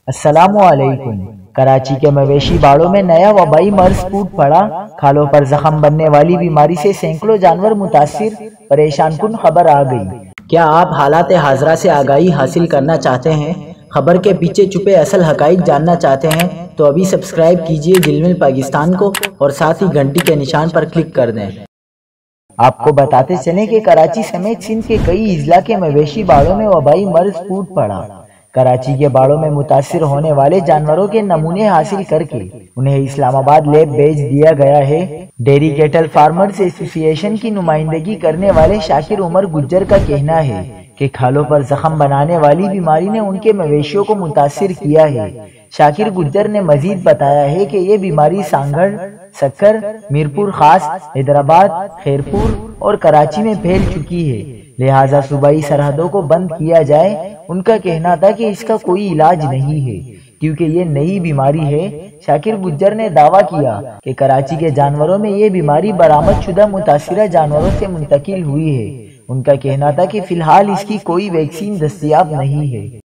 السلام علیکم۔ کراچی کے مویشی باڑوں میں نیا وبائی مرض پھوٹ پڑا۔ کھالوں پر زخم بننے والی بیماری سے سینکڑوں جانور متاثر، پریشان کن خبر آ گئی۔ کیا آپ حالات حاضرہ سے آگاہی حاصل کرنا چاہتے ہیں؟ خبر کے پیچھے چھپے اصل حقائق جاننا چاہتے ہیں تو ابھی سبسکرائب کیجئے دل مل پاکستان کو اور ساتھ ہی گھنٹی کے نشان پر کلک کر دیں۔ آپ کو بتاتے چلیں کہ کراچی سمیت سندھ کے کئی اضلاع کے مویشی باڑوں میں وبائی مرض پھوٹ پڑا۔ کراچی کے باڑوں میں متاثر ہونے والے جانوروں کے نمونے حاصل کر کے انہیں اسلام آباد لیب بھیج دیا گیا ہے۔ ڈیری کیٹل فارمرز ایسوسی ایشن کی نمائندگی کرنے والے شاکر عمر گجر کا کہنا ہے کہ کھالوں پر زخم بنانے والی بیماری نے ان کے مویشیوں کو متاثر کیا ہے۔ شاکر گجر نے مزید بتایا ہے کہ یہ بیماری سانگھڑ، سکر، میرپور خاص، حیدرآباد، خیرپور اور کراچی میں پھیل چکی ہے، لہٰذا صوبائی سرحدوں کو بند کیا جائے۔ ان کا کہنا تھا کہ اس کا کوئی علاج نہیں ہے کیونکہ یہ نئی بیماری ہے۔ شاکر گجر نے دعویٰ کیا کہ کراچی کے جانوروں میں یہ بیماری برآمد شدہ متاثرہ جانوروں سے منتقل ہوئی ہے۔ ان کا کہنا تھا کہ فی الحال اس کی کوئی ویکسین دستیاب نہیں ہے۔